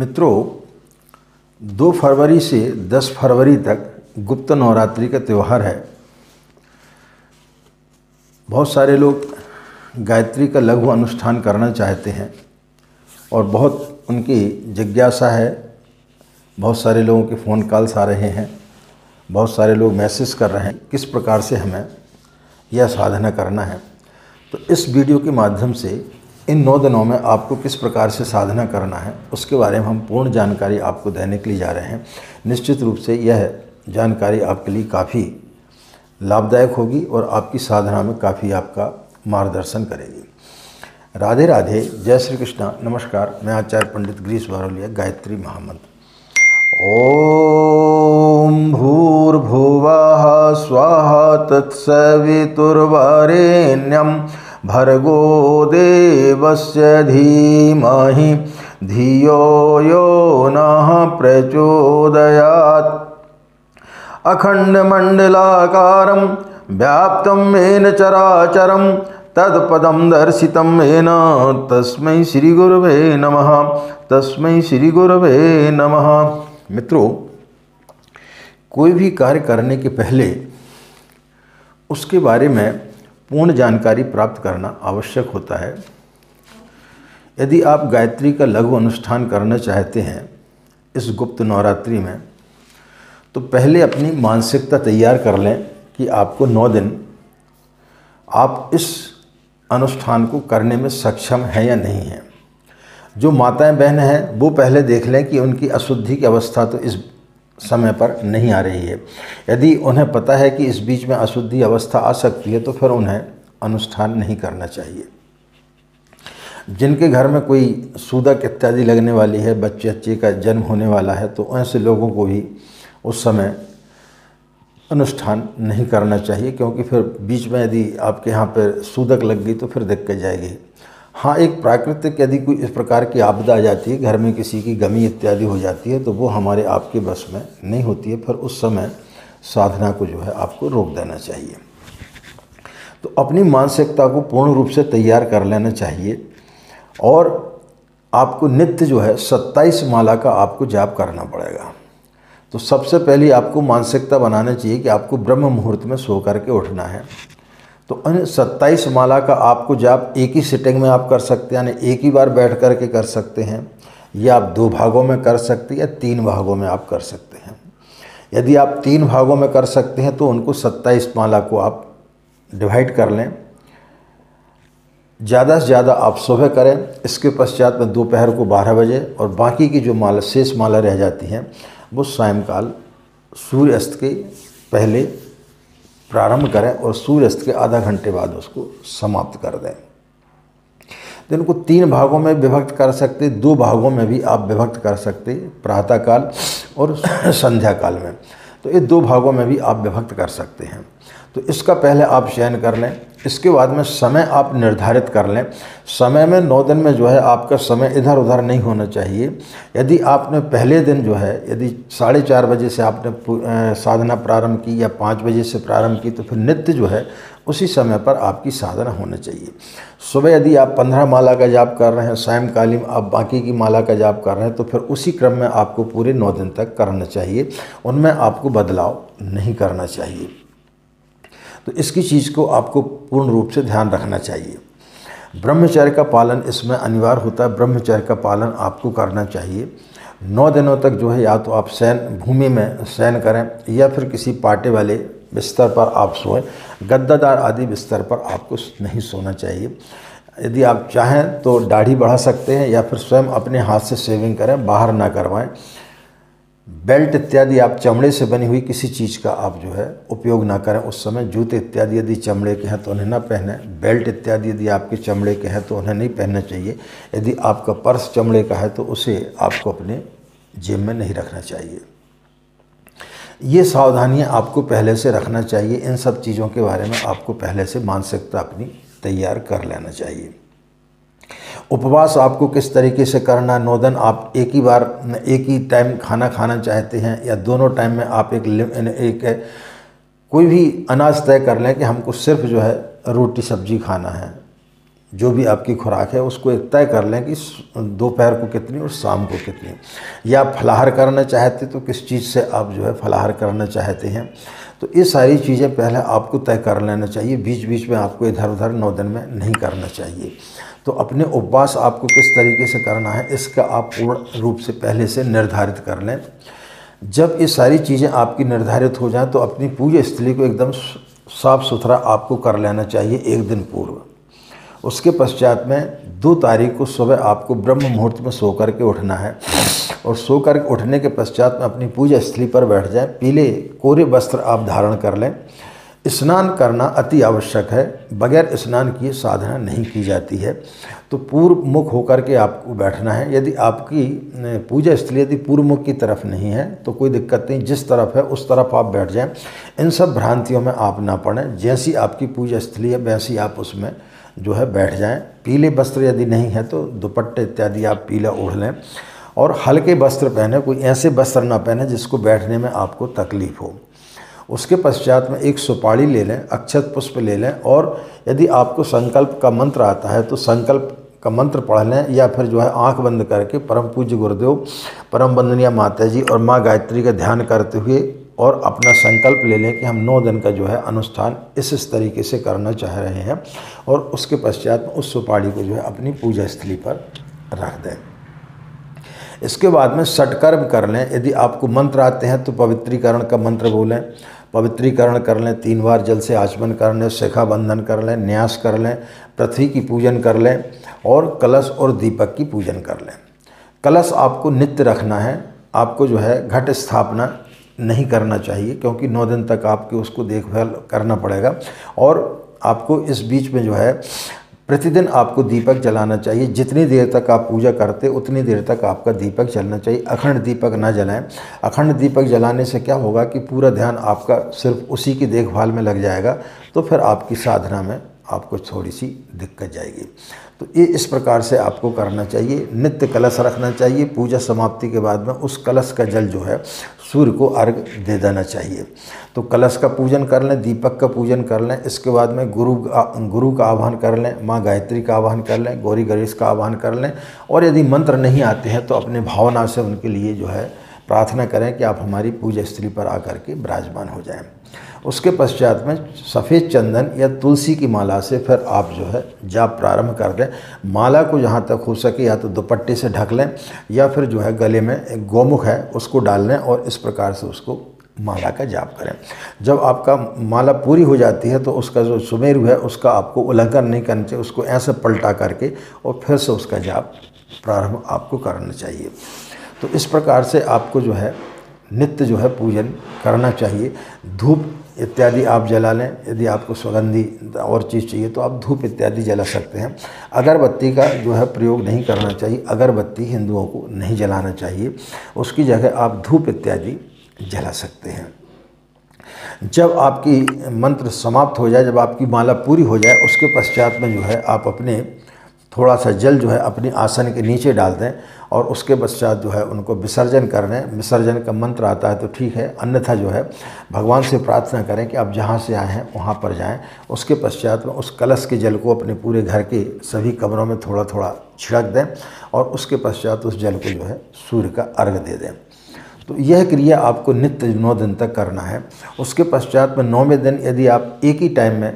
मित्रों, 2 फरवरी से 10 फरवरी तक गुप्त नवरात्रि का त्यौहार है। बहुत सारे लोग गायत्री का लघु अनुष्ठान करना चाहते हैं और बहुत उनकी जिज्ञासा है। बहुत सारे लोगों के फ़ोन कॉल्स आ रहे हैं, बहुत सारे लोग मैसेज कर रहे हैं किस प्रकार से हमें यह साधना करना है। तो इस वीडियो के माध्यम से इन 9 दिनों में आपको किस प्रकार से साधना करना है उसके बारे में हम पूर्ण जानकारी आपको देने के लिए जा रहे हैं। निश्चित रूप से यह जानकारी आपके लिए काफ़ी लाभदायक होगी और आपकी साधना में काफ़ी आपका मार्गदर्शन करेगी। राधे राधे, जय श्री कृष्णा, नमस्कार। मैं आचार्य पंडित गिरीश बारोलिया। गायत्री महामंत्र। ओम भूर्भुवः स्वाहा तत्सवितुर्वरेण्यं भर्गो देवस्य धीमहि धियो यो नः प्रचोदयात्। अखण्डमण्डलाकारं व्याप्तं येन चराचरं तत्पदं दर्शितं येन तस्मै श्रीगुरवे नमः। तस्मै श्रीगुरवे नमः। मित्रों, कोई भी कार्य करने के पहले उसके बारे में पूर्ण जानकारी प्राप्त करना आवश्यक होता है। यदि आप गायत्री का लघु अनुष्ठान करना चाहते हैं इस गुप्त नवरात्रि में, तो पहले अपनी मानसिकता तैयार कर लें कि आपको 9 दिन आप इस अनुष्ठान को करने में सक्षम हैं या नहीं हैं। जो माताएं बहनें हैं वो पहले देख लें कि उनकी अशुद्धि की अवस्था तो इस समय पर नहीं आ रही है। यदि उन्हें पता है कि इस बीच में अशुद्धि अवस्था आ सकती है तो फिर उन्हें अनुष्ठान नहीं करना चाहिए। जिनके घर में कोई सूदक इत्यादि लगने वाली है, बच्चे का जन्म होने वाला है, तो ऐसे लोगों को भी उस समय अनुष्ठान नहीं करना चाहिए, क्योंकि फिर बीच में यदि आपके यहाँ पर सूदक लग गई तो फिर दिक्कत जाएगी। हाँ, एक प्राकृतिक यदि कोई इस प्रकार की आपदा आ जाती है, घर में किसी की गमी इत्यादि हो जाती है, तो वो हमारे आपके बस में नहीं होती है। फिर उस समय साधना को जो है आपको रोक देना चाहिए। तो अपनी मानसिकता को पूर्ण रूप से तैयार कर लेना चाहिए और आपको नित्य जो है 27 माला का आपको जाप करना पड़ेगा। तो सबसे पहले आपको मानसिकता बनाना चाहिए कि आपको ब्रह्म मुहूर्त में सो करके उठना है। तो इन 27 माला का आपको जाप एक ही सिटिंग में आप कर सकते हैं, यानी एक ही बार बैठ करके कर सकते हैं, या आप 2 भागों में कर सकते हैं या 3 भागों में आप कर सकते हैं। यदि आप 3 भागों में कर सकते हैं तो उनको 27 माला को आप डिवाइड कर लें। ज़्यादा से ज़्यादा आप सुबह करें, इसके पश्चात में दोपहर को 12 बजे, और बाकी की जो माला शेष माला रह जाती हैं वो सायंकाल सूर्यास्त के पहले प्रारंभ करें और सूर्यास्त के आधा घंटे बाद उसको समाप्त कर दें। तो इनको 3 भागों में विभक्त कर सकते, 2 भागों में भी आप विभक्त कर सकते, प्रातःकाल और संध्या काल में। तो ये 2 भागों में भी आप विभक्त कर सकते हैं। तो इसका पहले आप चयन कर लें। इसके बाद में समय आप निर्धारित कर लें। समय में 9 दिन में जो है आपका समय इधर उधर नहीं होना चाहिए। यदि आपने पहले दिन जो है यदि 4:30 बजे से आपने साधना प्रारंभ की या 5 बजे से प्रारंभ की, तो फिर नित्य जो है उसी समय पर आपकी साधना होना चाहिए। सुबह यदि आप 15 माला का जाप कर रहे हैं, सायंकालीन आप बाकी की माला का जाप कर रहे हैं, तो फिर उसी क्रम में आपको पूरे 9 दिन तक करना चाहिए। उनमें आपको बदलाव नहीं करना चाहिए। तो इसकी चीज़ को आपको पूर्ण रूप से ध्यान रखना चाहिए। ब्रह्मचर्य का पालन इसमें अनिवार्य होता है। ब्रह्मचर्य का पालन आपको करना चाहिए। 9 दिनों तक जो है या तो आप भूमि में शयन करें या फिर किसी पाटे वाले बिस्तर पर आप सोएं। गद्दादार आदि बिस्तर पर आपको नहीं सोना चाहिए। यदि आप चाहें तो दाढ़ी बढ़ा सकते हैं या फिर स्वयं अपने हाथ से शेविंग करें, बाहर ना करवाएं। बेल्ट इत्यादि आप चमड़े से बनी हुई किसी चीज़ का आप जो है उपयोग ना करें उस समय। जूते इत्यादि यदि चमड़े के हैं तो उन्हें ना पहने। बेल्ट इत्यादि यदि आपके चमड़े के हैं तो उन्हें नहीं पहनना चाहिए। यदि आपका पर्स चमड़े का है तो उसे आपको अपने जेब में नहीं रखना चाहिए। ये सावधानियां आपको पहले से रखना चाहिए। इन सब चीज़ों के बारे में आपको पहले से मानसिकता अपनी तैयार कर लेना चाहिए। उपवास आपको किस तरीके से करना। 9 दिन आप एक ही टाइम खाना खाना चाहते हैं या दोनों टाइम में आप एक कोई भी अनाज तय कर लें कि हमको सिर्फ जो है रोटी सब्जी खाना है, जो भी आपकी खुराक है उसको एक तय कर लें कि दोपहर को कितनी और शाम को कितनी। या आप फलाहार करना चाहते तो किस चीज़ से आप जो है फलाहार करना चाहते हैं। तो ये सारी चीज़ें पहले आपको तय कर लेना चाहिए, बीच बीच में आपको इधर उधर 9 दिन में नहीं करना चाहिए। तो अपने उपवास आपको किस तरीके से करना है इसका आप पूर्ण रूप से पहले से निर्धारित कर लें। जब ये सारी चीज़ें आपकी निर्धारित हो जाएं तो अपनी पूजा स्थली को एकदम साफ़ सुथरा आपको कर लेना चाहिए एक दिन पूर्व। उसके पश्चात में 2 तारीख को सुबह आपको ब्रह्म मुहूर्त में सो कर के उठना है और सो कर उठने के पश्चात में अपनी पूजा स्थली पर बैठ जाएं। पीले कोरे वस्त्र आप धारण कर लें। स्नान करना अति आवश्यक है, बगैर स्नान किए साधना नहीं की जाती है। तो पूर्व मुख होकर के आपको बैठना है। यदि आपकी पूजा स्थली यदि पूर्व मुख की तरफ नहीं है तो कोई दिक्कत नहीं, जिस तरफ है उस तरफ आप बैठ जाएं। इन सब भ्रांतियों में आप ना पड़ें। जैसी आपकी पूजा स्थली है वैसी आप उसमें जो है बैठ जाएं। पीले वस्त्र यदि नहीं है तो दुपट्टे इत्यादि आप पीला ओढ़ लें और हल्के वस्त्र पहने, कोई ऐसे वस्त्र ना पहने जिसको बैठने में आपको तकलीफ़ हो। उसके पश्चात में एक सुपारी ले लें, अक्षत पुष्प ले लें और यदि आपको संकल्प का मंत्र आता है तो संकल्प का मंत्र पढ़ लें या फिर जो है आंख बंद करके परम पूज्य गुरुदेव, परम वंदनीय माता जी और माँ गायत्री का ध्यान करते हुए और अपना संकल्प ले लें कि हम 9 दिन का जो है अनुष्ठान इस तरीके से करना चाह रहे हैं और उसके पश्चात उस सुपारी को जो है अपनी पूजा स्थली पर रख दें। इसके बाद में षटकर्म कर लें। यदि आपको मंत्र आते हैं तो पवित्रीकरण का मंत्र बोलें, पवित्रीकरण कर लें, 3 बार जल से आचमन कर लें, शिखा बंधन कर लें, न्यास कर लें, पृथ्वी की पूजन कर लें और कलश और दीपक की पूजन कर लें। कलश आपको नित्य रखना है, आपको जो है घट स्थापना नहीं करना चाहिए क्योंकि 9 दिन तक आपको उसको देखभाल करना पड़ेगा और आपको इस बीच में जो है प्रतिदिन आपको दीपक जलाना चाहिए। जितनी देर तक आप पूजा करते उतनी देर तक आपका दीपक जलना चाहिए। अखंड दीपक ना जलाएं। अखंड दीपक जलाने से क्या होगा कि पूरा ध्यान आपका सिर्फ उसी की देखभाल में लग जाएगा, तो फिर आपकी साधना में आपको थोड़ी सी दिक्कत जाएगी। तो ये इस प्रकार से आपको करना चाहिए। नित्य कलश रखना चाहिए। पूजा समाप्ति के बाद में उस कलश का जल जो है सूर्य को अर्घ दे देना चाहिए। तो कलश का पूजन कर लें, दीपक का पूजन कर लें। इसके बाद में गुरु का आह्वान कर लें, माँ गायत्री का आह्वान कर लें, गौरी गणेश का आह्वान कर लें और यदि मंत्र नहीं आते हैं तो अपने भावना से उनके लिए जो है प्रार्थना करें कि आप हमारी पूजा स्थली पर आकर के विराजमान हो जाएं। उसके पश्चात में सफ़ेद चंदन या तुलसी की माला से फिर आप जो है जाप प्रारंभ कर दें। माला को जहाँ तक हो सके या तो दुपट्टे से ढक लें या फिर जो है गले में एक गोमुख है उसको डाल लें और इस प्रकार से उसको माला का जाप करें। जब आपका माला पूरी हो जाती है तो उसका जो सुमेरु है उसका आपको उल्लंघन नहीं करना चाहिए, उसको ऐसे पलटा करके और फिर से उसका जाप प्रारंभ आपको करना चाहिए। तो इस प्रकार से आपको जो है नित्य जो है पूजन करना चाहिए। धूप इत्यादि आप जला लें। यदि आपको सुगंधी और चीज़ चाहिए तो आप धूप इत्यादि जला सकते हैं। अगरबत्ती का जो है प्रयोग नहीं करना चाहिए। अगरबत्ती हिंदुओं को नहीं जलाना चाहिए, उसकी जगह आप धूप इत्यादि जला सकते हैं। जब आपकी मंत्र समाप्त हो जाए, जब आपकी माला पूरी हो जाए, उसके पश्चात में जो है आप अपने थोड़ा सा जल जो है अपने आसन के नीचे डाल दें और उसके पश्चात जो है उनको विसर्जन कर दें। विसर्जन का मंत्र आता है तो ठीक है, अन्यथा जो है भगवान से प्रार्थना करें कि आप जहाँ से आए हैं वहाँ पर जाएं। उसके पश्चात में उस कलश के जल को अपने पूरे घर के सभी कमरों में थोड़ा थोड़ा छिड़क दें और उसके पश्चात उस जल को जो है सूर्य का अर्घ दे दें। तो यह क्रिया आपको नित्य 9 दिन तक करना है। उसके पश्चात में 9वें दिन यदि आप एक ही टाइम में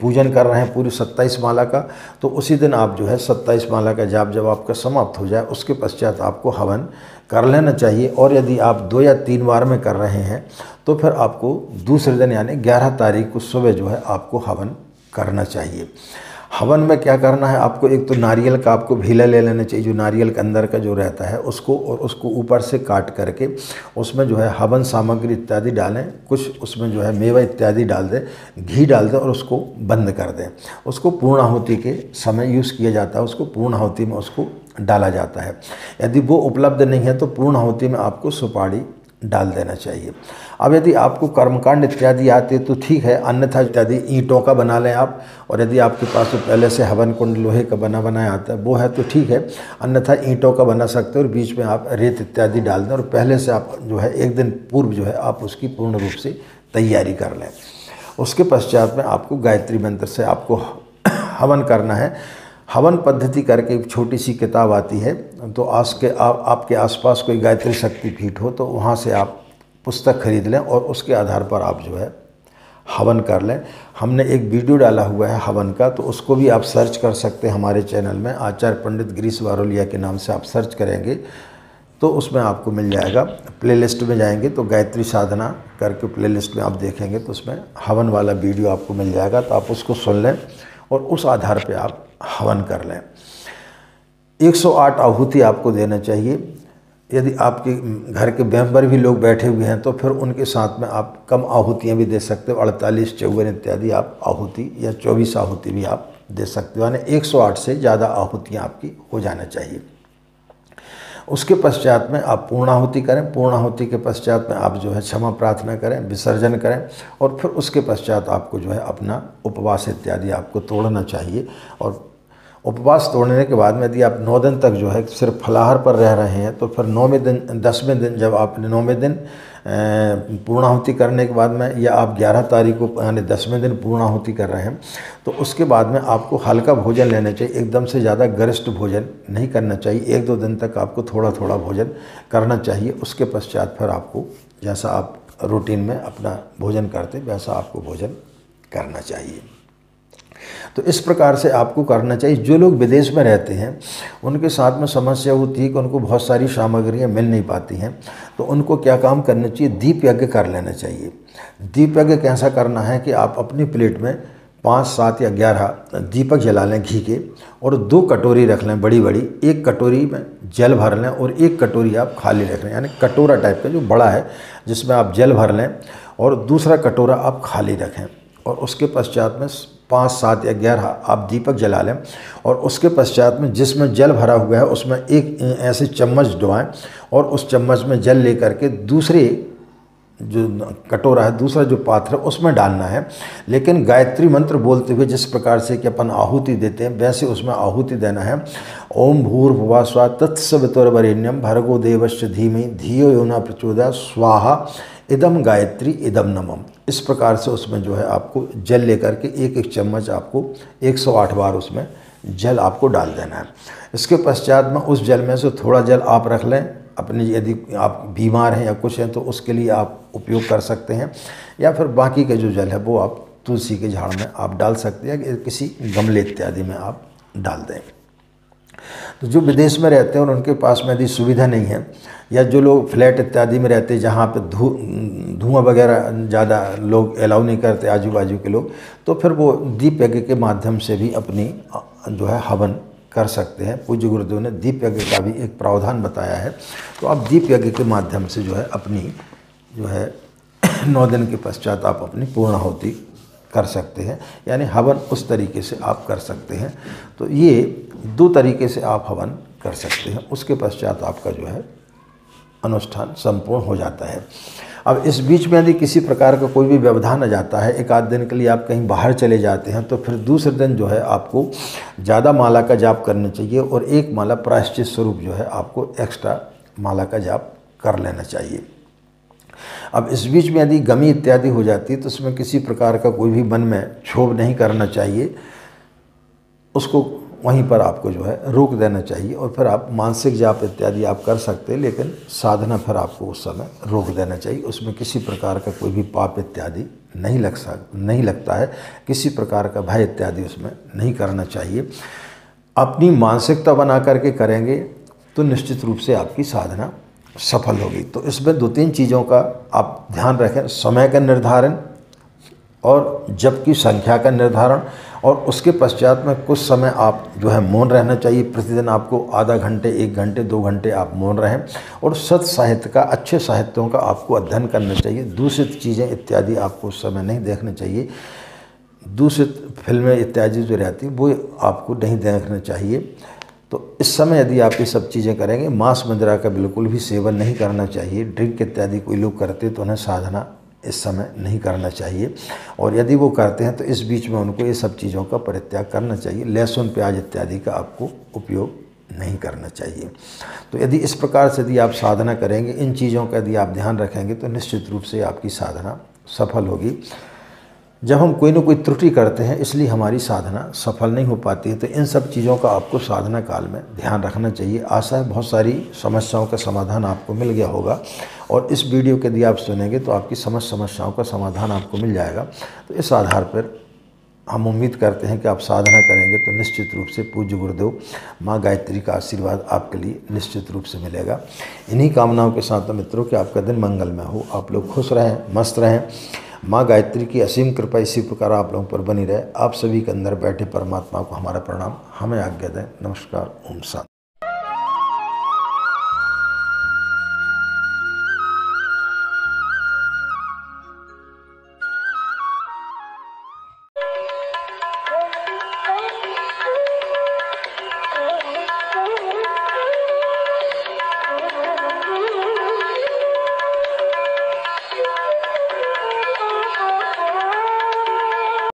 पूजन कर रहे हैं पूरी 27 माला का, तो उसी दिन आप जो है 27 माला का जाप जब आपका समाप्त हो जाए उसके पश्चात आपको हवन कर लेना चाहिए। और यदि आप 2 या 3 बार में कर रहे हैं तो फिर आपको दूसरे दिन यानी 11 तारीख को सुबह जो है आपको हवन करना चाहिए। हवन में क्या करना है आपको, एक तो नारियल का आपको भीला ले लेना चाहिए, जो नारियल के अंदर का जो रहता है उसको, और उसको ऊपर से काट करके उसमें जो है हवन सामग्री इत्यादि डालें। कुछ उसमें जो है मेवा इत्यादि डाल दें, घी डाल दें और उसको बंद कर दें। उसको पूर्णाहुति के समय यूज़ किया जाता है, उसको पूर्णाहुति में उसको डाला जाता है। यदि वो उपलब्ध नहीं है तो पूर्णाहुति में आपको सुपारी डाल देना चाहिए। अब यदि आपको कर्मकांड इत्यादि आते तो ठीक है, अन्यथा इत्यादि ईंटों का बना लें आप, और यदि आपके पास तो पहले से हवन कुंड लोहे का बना बनाया आता है वो है तो ठीक है, अन्यथा ईंटों का बना सकते हो और बीच में आप रेत इत्यादि डाल दें और पहले से आप जो है एक दिन पूर्व जो है आप उसकी पूर्ण रूप से तैयारी कर लें। उसके पश्चात में आपको गायत्री मंत्र से आपको हवन करना है। हवन पद्धति करके एक छोटी सी किताब आती है, तो आपके आसपास कोई गायत्री शक्ति पीठ हो तो वहाँ से आप पुस्तक खरीद लें और उसके आधार पर आप जो है हवन कर लें। हमने एक वीडियो डाला हुआ है हवन का, तो उसको भी आप सर्च कर सकते हैं हमारे चैनल में, आचार्य पंडित गिरीश वारोलिया के नाम से आप सर्च करेंगे तो उसमें आपको मिल जाएगा। प्लेलिस्ट में जाएंगे तो गायत्री साधना करके प्लेलिस्ट में आप देखेंगे तो उसमें हवन वाला वीडियो आपको मिल जाएगा, तो आप उसको सुन लें और उस आधार पे आप हवन कर लें। 108 आहुति आपको देना चाहिए। यदि आपके घर के मेंबर भी लोग बैठे हुए हैं तो फिर उनके साथ में आप कम आहुतियाँ भी दे सकते हो, 48, 54 इत्यादि आप आहुति या 24 आहुति भी आप दे सकते हो, यानी 108 से ज़्यादा आहुतियाँ आपकी हो जाना चाहिए। उसके पश्चात में आप पूर्णाहुति करें। पूर्णाहुति के पश्चात में आप जो है क्षमा प्रार्थना करें, विसर्जन करें और फिर उसके पश्चात आपको जो है अपना उपवास इत्यादि आपको तोड़ना चाहिए। और उपवास तोड़ने के बाद में यदि आप 9 दिन तक जो है सिर्फ फलाहार पर रह रहे हैं तो फिर 9वें दिन 10वें दिन जब आप 9वें दिन पूर्णाहुति करने के बाद में, या आप 11 तारीख को यानी 10वें दिन पूर्णाहुति कर रहे हैं तो उसके बाद में आपको हल्का भोजन लेना चाहिए। एकदम से ज़्यादा गरिष्ठ भोजन नहीं करना चाहिए। 1-2 दिन तक आपको थोड़ा थोड़ा भोजन करना चाहिए। उसके पश्चात फिर आपको जैसा आप रूटीन में अपना भोजन करते वैसा आपको भोजन करना चाहिए। तो इस प्रकार से आपको करना चाहिए। जो लोग विदेश में रहते हैं उनके साथ में समस्या होती है कि उनको बहुत सारी सामग्रियाँ मिल नहीं पाती हैं, तो उनको क्या काम करना चाहिए, दीप यज्ञ कर लेना चाहिए। दीप यज्ञ कैसा करना है कि आप अपनी प्लेट में 5, 7 या 11 दीपक जला लें घी के, और 2 कटोरी रख लें बड़ी बड़ी। एक कटोरी में जल भर लें और एक कटोरी आप खाली रख लें, यानी कटोरा टाइप का जो बड़ा है जिसमें आप जल भर लें और दूसरा कटोरा आप खाली रखें। और उसके पश्चात में 5, 7 या 11 आप दीपक जला लें और उसके पश्चात में जिसमें जल भरा हुआ है उसमें एक ऐसे चम्मच डुबाएं और उस चम्मच में जल लेकर के दूसरे जो कटोरा है, दूसरा जो पात्र है उसमें डालना है। लेकिन गायत्री मंत्र बोलते हुए जिस प्रकार से कि अपन आहुति देते हैं वैसे उसमें आहुति देना है। ओम भूर्भुवः स्वः तत्सवितुर्वरेण्यं भर्गो देवस्य धीमहि धियो यो न प्रचोदयात् स्वाहा इदम गायत्री इदम नमः। इस प्रकार से उसमें जो है आपको जल लेकर के एक चम्मच आपको 108 बार उसमें जल आपको डाल देना है। इसके पश्चात में उस जल में से थोड़ा जल आप रख लें अपनी, यदि आप बीमार हैं या कुछ हैं तो उसके लिए आप उपयोग कर सकते हैं, या फिर बाकी के जो जल है वो आप तुलसी के झाड़ में आप डाल सकते हैं, कि किसी गमले इत्यादि में आप डाल दें। तो जो विदेश में रहते हैं और उनके पास में यदि सुविधा नहीं है, या जो लोग फ्लैट इत्यादि में रहते हैं जहाँ पे धुआं वगैरह ज़्यादा लोग अलाउ नहीं करते आजू बाजू के लोग, तो फिर वो दीप यज्ञ के माध्यम से भी अपनी जो है हवन कर सकते हैं। पूज्य गुरुदेव ने दीप यज्ञ का भी एक प्रावधान बताया है, तो आप दीप यज्ञ के माध्यम से जो है अपनी जो है 9 दिन के पश्चात आप अपनी पूर्णाहुति कर सकते हैं, यानी हवन उस तरीके से आप कर सकते हैं। तो ये 2 तरीके से आप हवन कर सकते हैं। उसके पश्चात आपका जो है अनुष्ठान संपूर्ण हो जाता है। अब इस बीच में यदि किसी प्रकार का कोई भी व्यवधान आ जाता है, 1 आध दिन के लिए आप कहीं बाहर चले जाते हैं, तो फिर दूसरे दिन जो है आपको ज़्यादा माला का जाप करना चाहिए और 1 माला प्रायश्चित स्वरूप जो है आपको एक्स्ट्रा माला का जाप कर लेना चाहिए। अब इस बीच में यदि गमी इत्यादि हो जाती है तो उसमें किसी प्रकार का कोई भी मन में क्षोभ नहीं करना चाहिए, उसको वहीं पर आपको जो है रोक देना चाहिए और फिर आप मानसिक जाप इत्यादि आप कर सकते हैं, लेकिन साधना फिर आपको उस समय रोक देना चाहिए। उसमें किसी प्रकार का कोई भी पाप इत्यादि नहीं लगता है, किसी प्रकार का भय इत्यादि उसमें नहीं करना चाहिए। अपनी मानसिकता बना करके करेंगे तो निश्चित रूप से आपकी साधना सफल होगी। तो इसमें 2-3 चीज़ों का आप ध्यान रखें, समय का निर्धारण और जप की संख्या का निर्धारण, और उसके पश्चात में कुछ समय आप जो है मौन रहना चाहिए। प्रतिदिन आपको आधा घंटे, 1 घंटे, 2 घंटे आप मौन रहें, और सत साहित्य का, अच्छे साहित्यों का आपको अध्ययन करना चाहिए। दूषित चीज़ें इत्यादि आपको उस समय नहीं देखना चाहिए। दूषित फिल्में इत्यादि जो रहती वो आपको नहीं देखना चाहिए। तो इस समय यदि आप ये सब चीज़ें करेंगे, मांस मदिरा का बिल्कुल भी सेवन नहीं करना चाहिए। ड्रिंक इत्यादि कोई लोग करते तो उन्हें साधना इस समय नहीं करना चाहिए, और यदि वो करते हैं तो इस बीच में उनको ये सब चीज़ों का परित्याग करना चाहिए। लहसुन प्याज इत्यादि का आपको उपयोग नहीं करना चाहिए। तो यदि इस प्रकार से यदि आप साधना करेंगे, इन चीज़ों का यदि आप ध्यान रखेंगे तो निश्चित रूप से आपकी साधना सफल होगी। जब हम कोई ना कोई त्रुटि करते हैं इसलिए हमारी साधना सफल नहीं हो पाती है। तो इन सब चीज़ों का आपको साधना काल में ध्यान रखना चाहिए। आशा है बहुत सारी समस्याओं का समाधान आपको मिल गया होगा, और इस वीडियो के यदि आप सुनेंगे तो आपकी समस्त समस्याओं का समाधान आपको मिल जाएगा। तो इस आधार पर हम उम्मीद करते हैं कि आप साधना करेंगे तो निश्चित रूप से पूज्य गुरुदेव माँ गायत्री का आशीर्वाद आपके लिए निश्चित रूप से मिलेगा। इन्हीं कामनाओं के साथ मित्रों कि आपका दिन मंगलमय हो, आप लोग खुश रहें, मस्त रहें। माँ गायत्री की असीम कृपा इसी प्रकार आप लोगों पर बनी रहे। आप सभी के अंदर बैठे परमात्मा को हमारा प्रणाम, हमें आज्ञा दें। नमस्कार, ओम शांति।